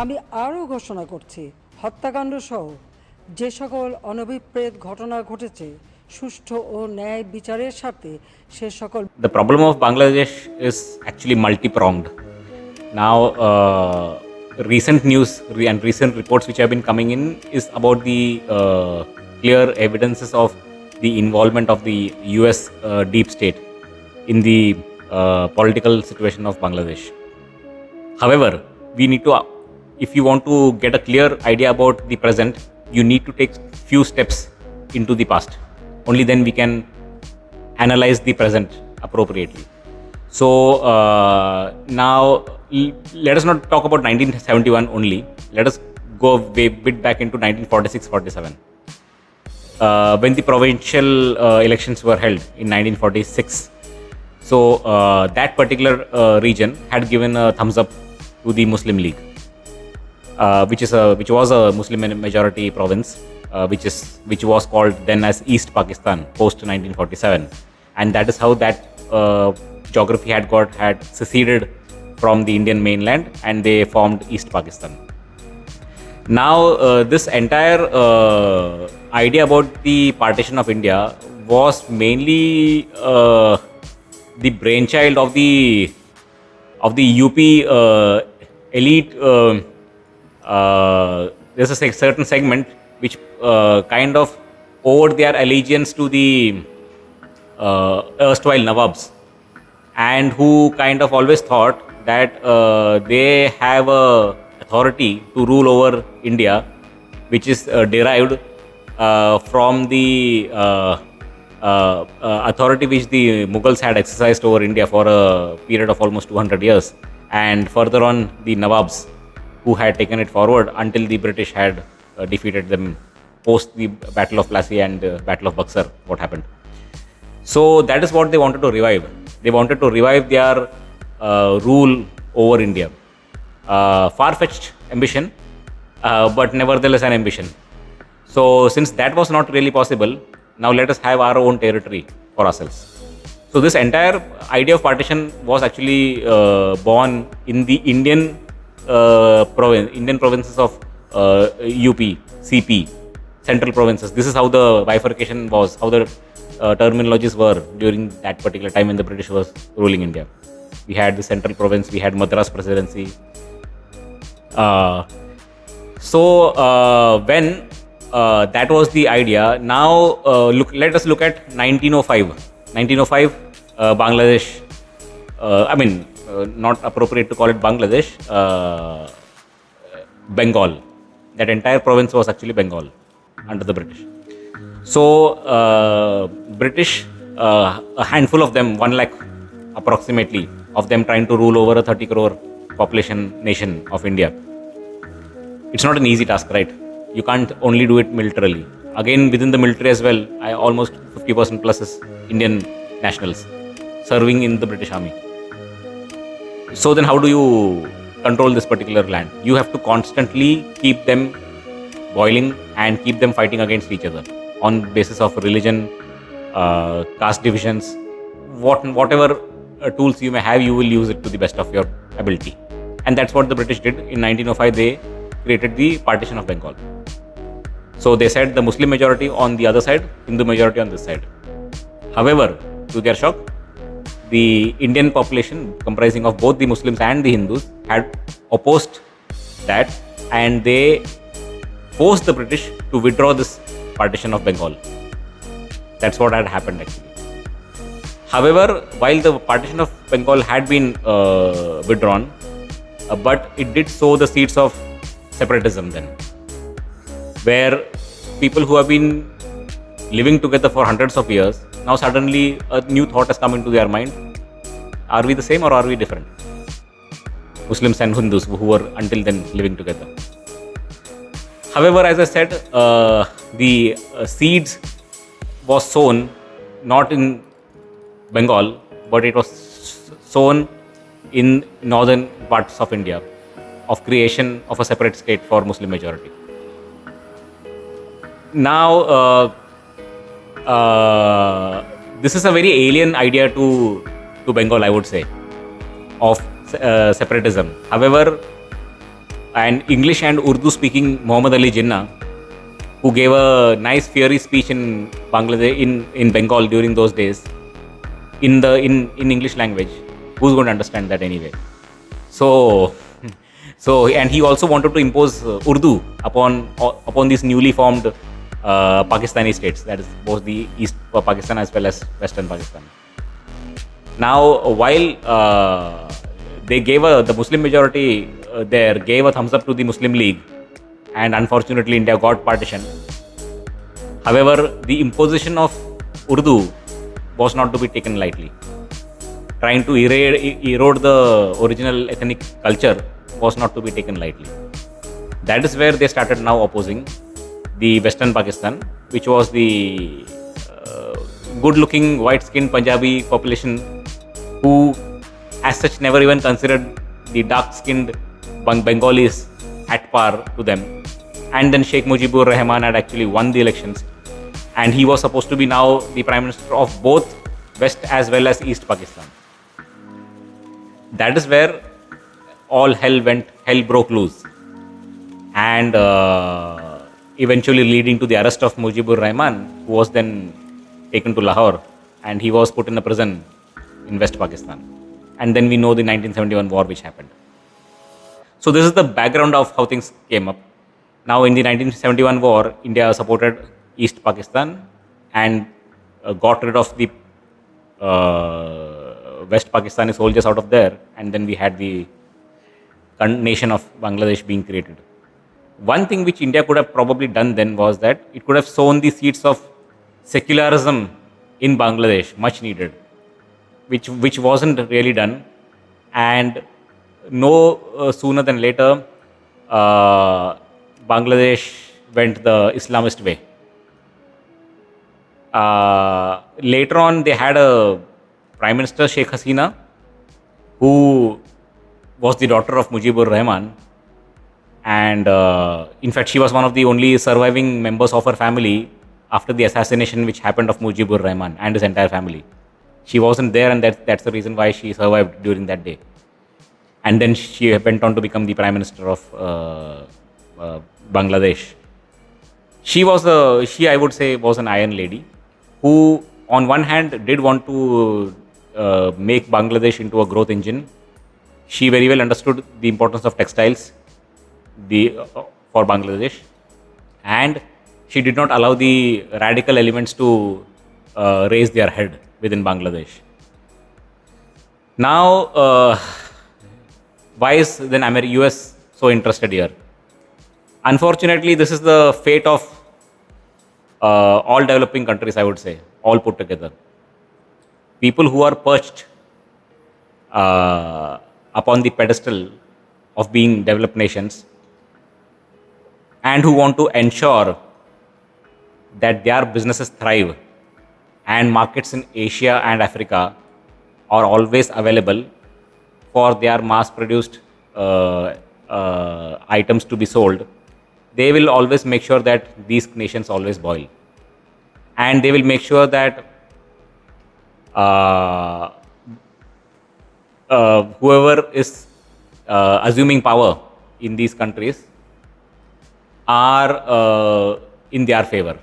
আমি আরও ঘোষণা করছি, হত্যাকাণ্ড সহ যে সকল অনভিপ্রেত ঘটনা ঘটেছে সুষ্ঠু ও ন্যায় বিচারের সাথে সে সকল The problem of Bangladesh is actually multi-pronged. Now, recent news and recent reports which have been coming in is about the clear evidences of the involvement of the US deep state in the political situation of Bangladesh. However, we need to, if you want to get a clear idea about the present, you need to take few steps into the past. Only then we can analyze the present appropriately. So now let us not talk about 1971 only. Let us go way bit back into 1946-47, when the provincial elections were held in 1946. So that particular region had given a thumbs up to the Muslim League, which was a Muslim majority province, which was called then as East Pakistan post 1947, and that is how that geography had seceded from the Indian mainland, and they formed East Pakistan. Now, this entire idea about the partition of India was mainly the brainchild of the UP elite. There's a certain segment which kind of owed their allegiance to the erstwhile Nawabs, and who kind of always thought that they have a authority to rule over India, which is derived from the authority which the Mughals had exercised over India for a period of almost 200 years, and further on the Nawabs who had taken it forward until the British had defeated them post the Battle of Plassey and Battle of Buxar. What happened? So that is what they wanted to revive. They wanted to revive their rule over India. Far-fetched ambition, but nevertheless an ambition. So since that was not really possible, now let us have our own territory for ourselves. So this entire idea of partition was actually born in the Indian provinces of UP, CP, central provinces. This is how the bifurcation was, how the terminologies were during that particular time when the British was ruling India. We had the central province, we had Madras presidency. When that was the idea, now let us look at 1905. 1905, Bangladesh. Not appropriate to call it Bangladesh. Bengal. That entire province was actually Bengal under the British. So British, a handful of them, 1 lakh approximately of them, trying to rule over a 30 crore population nation of India. It's not an easy task, right? You can't only do it militarily. Again, within the military as well, almost 50% plus is Indian nationals serving in the British Army. So then how do you control this particular land? You have to constantly keep them boiling and keep them fighting against each other on basis of religion, caste divisions, whatever tools you may have, you will use it to the best of your ability. And that's what the British did. In 1905, they created the partition of Bengal. So they said the Muslim majority on the other side, Hindu majority on this side. However, to their shock, the Indian population, comprising of both the Muslims and the Hindus, had opposed that, and they forced the British to withdraw this partition of Bengal. That's what had happened actually. However, while the partition of Bengal had been withdrawn, but it did sow the seeds of separatism then, where people who have been living together for hundreds of years, now suddenly a new thought has come into their mind. Are we the same or are we different? Muslims and Hindus who were until then living together. However, as I said, the seeds was sown not in Bengal, but it was sown in northern parts of India, of creation of a separate state for Muslim majority. Now, this is a very alien idea to Bengal, I would say, of separatism. However, an English and Urdu speaking Muhammad Ali Jinnah, who gave a nice fiery speech in Bangladesh, in Bengal during those days, in English language. Who's going to understand that anyway? So, and he also wanted to impose Urdu upon these newly formed Pakistani states, that is both the East Pakistan as well as Western Pakistan. Now, while they gave the Muslim majority there gave a thumbs up to the Muslim League, and unfortunately India got partition. However, the imposition of Urdu was not to be taken lightly. Trying to erode the original ethnic culture was not to be taken lightly. That is where they started now opposing the Western Pakistan, which was the good-looking, white-skinned Punjabi population who, as such, never even considered the dark-skinned Bengalis at par to them. And then Sheikh Mujibur Rahman had actually won the elections, and he was supposed to be now the Prime Minister of both West as well as East Pakistan. That is where all hell broke loose, and eventually leading to the arrest of Mujibur Rahman, who was then taken to Lahore, and he was put in a prison in West Pakistan. And then we know the 1971 war which happened. So this is the background of how things came up. Now, in the 1971 war, India supported East Pakistan and got rid of the West Pakistani soldiers out of there, and then we had the nation of Bangladesh being created. One thing which India could have probably done then was that it could have sown the seeds of secularism in Bangladesh, much needed, which wasn't really done. And no sooner than later, Bangladesh went the Islamist way. Later on, they had a Prime Minister, Sheikh Hasina, who was the daughter of Mujibur Rahman, and in fact she was one of the only surviving members of her family after the assassination which happened of Mujibur Rahman and his entire family. She wasn't there, and that's the reason why she survived during that day. And then she went on to become the Prime Minister of Bangladesh. She, I would say, was an iron lady who, on one hand, did want to make Bangladesh into a growth engine. She very well understood the importance of textiles for Bangladesh, and she did not allow the radical elements to raise their head within Bangladesh. Now, why is then US so interested here? Unfortunately, this is the fate of all developing countries, I would say, all put together. People who are perched upon the pedestal of being developed nations and who want to ensure that their businesses thrive and markets in Asia and Africa are always available for their mass-produced items to be sold, they will always make sure that these nations always boil. And they will make sure that whoever is assuming power in these countries are in their favor.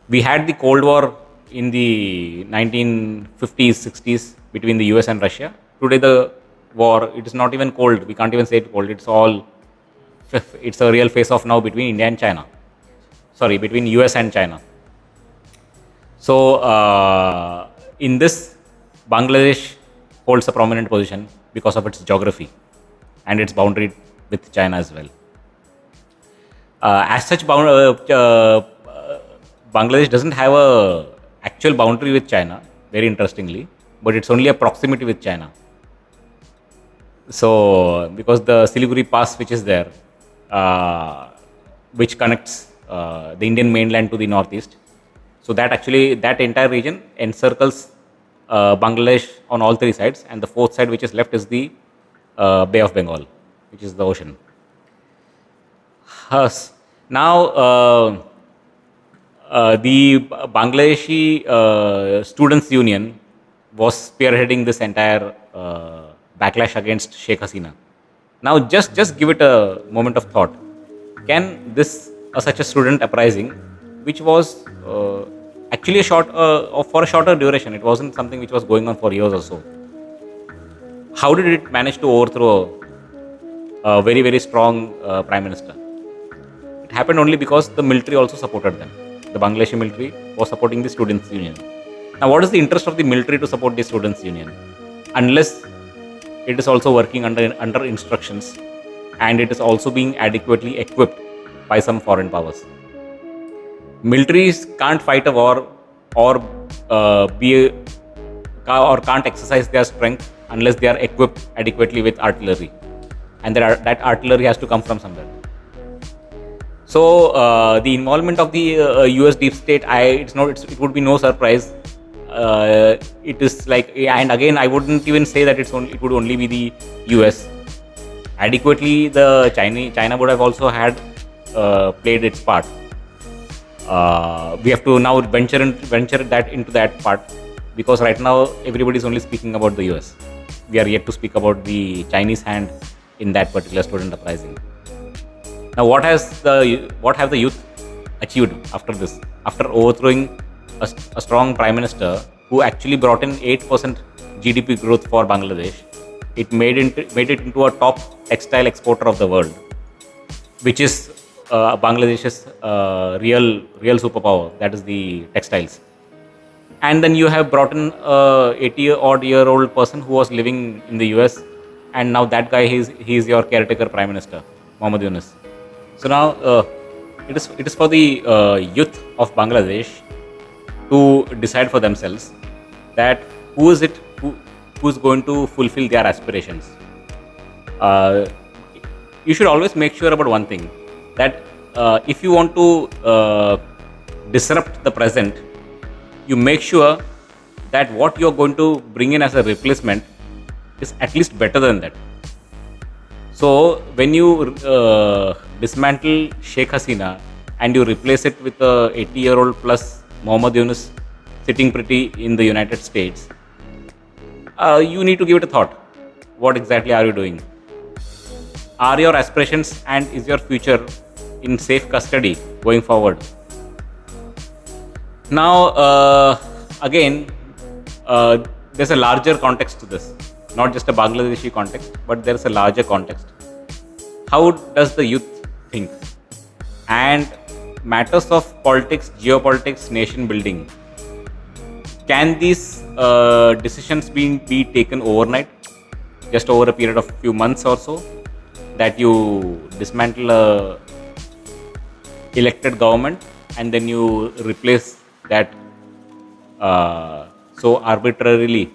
We had the Cold War in the 1950s, 60s between the US and Russia. Today the war, it is not even cold. We can't even say it cold. It's a real face-off now between India and China. Sorry, between US and China. So in this, Bangladesh holds a prominent position because of its geography and its boundary with China as well. As such, Bangladesh doesn't have a actual boundary with China, very interestingly, but it's only a proximity with China. So, because the Siliguri Pass, which is there, which connects the Indian mainland to the northeast, so that entire region encircles Bangladesh on all three sides, and the fourth side, which is left, is the Bay of Bengal, which is the ocean. Now, the Bangladeshi Students' Union was spearheading this entire backlash against Sheikh Hasina. Now, just give it a moment of thought. Can this such a student uprising, which was actually a short for a shorter duration, it wasn't something which was going on for years or so. How did it manage to overthrow a very very strong prime minister? It happened only because the military also supported them. The Bangladeshi military was supporting the students' union. Now, what is the interest of the military to support the students' union, unless it is also working under instructions and it is also being adequately equipped by some foreign powers? Militaries can't fight a war or or can't exercise their strength unless they are equipped adequately with artillery, and that artillery has to come from somewhere. So the involvement of the U.S. deep state, it would be no surprise. It is like, and again, I wouldn't even say that it would only be the U.S. Adequately, the China would have also had played its part. We have to now venture that into that part, because right now everybody is only speaking about the US. We are yet to speak about the Chinese hand in that particular student uprising. Now, what have the youth achieved after this? After overthrowing a strong prime minister who actually brought in 8% GDP growth for Bangladesh, it made it into a top textile exporter of the world, which is Bangladesh's real superpower. That is the textiles. And then you have brought in a 80-odd-year-old person who was living in the US, and now that guy he's your caretaker prime minister, Mohammad Yunus. So now it is for the youth of Bangladesh to decide for themselves that who's going to fulfill their aspirations. You should always make sure about one thing, that if you want to disrupt the present, you make sure that what you're going to bring in as a replacement is at least better than that. So when you dismantle Sheikh Hasina and you replace it with a 80-year-old plus Mohammad Yunus sitting pretty in the United States, you need to give it a thought. What exactly are you doing? Are your aspirations and is your future in safe custody going forward? Now, again, there's a larger context to this, not just a Bangladeshi context, but there's a larger context. How does the youth think? And matters of politics, geopolitics, nation building, can these decisions be taken overnight, just over a period of few months or so, that you dismantle a elected government and then you replace that so arbitrarily?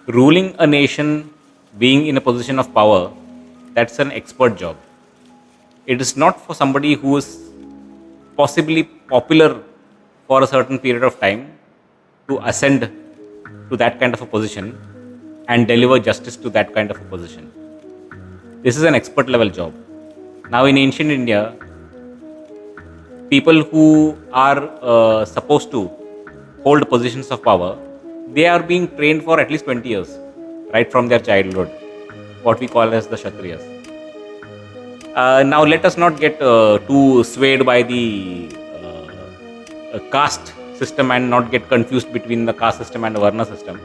Ruling a nation, being in a position of power, that's an expert job. It is not for somebody who is possibly popular for a certain period of time to ascend to that kind of a position and deliver justice to that kind of a position. This is an expert level job. Now, in ancient India, people who are supposed to hold positions of power, they are being trained for at least 20 years, right from their childhood, what we call as the Kshatriyas. Now, let us not get too swayed by the caste system and not get confused between the caste system and the Varna system.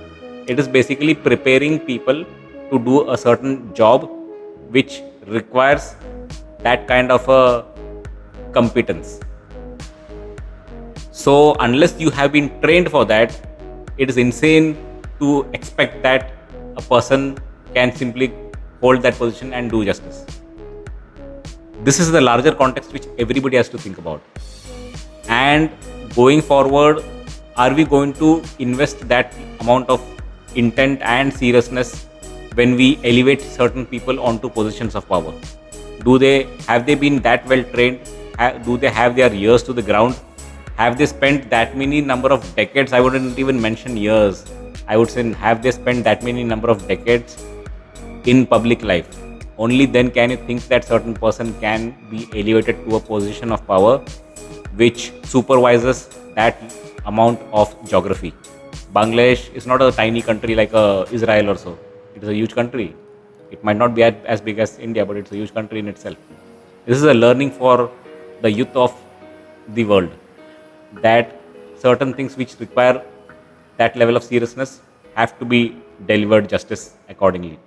It is basically preparing people to do a certain job which requires that kind of a competence. So unless you have been trained for that, it is insane to expect that a person can simply hold that position and do justice. This is the larger context which everybody has to think about. And going forward, are we going to invest that amount of intent and seriousness when we elevate certain people onto positions of power? Have they been that well trained? Do they have their ears to the ground? Have they spent that many number of decades? I wouldn't even mention years. I would say, have they spent that many number of decades in public life? Only then can you think that certain person can be elevated to a position of power which supervises that amount of geography. Bangladesh is not a tiny country like Israel or so. It is a huge country. It might not be as big as India, but it's a huge country in itself. This is a learning for the youth of the world, that certain things which require that level of seriousness have to be delivered justice accordingly.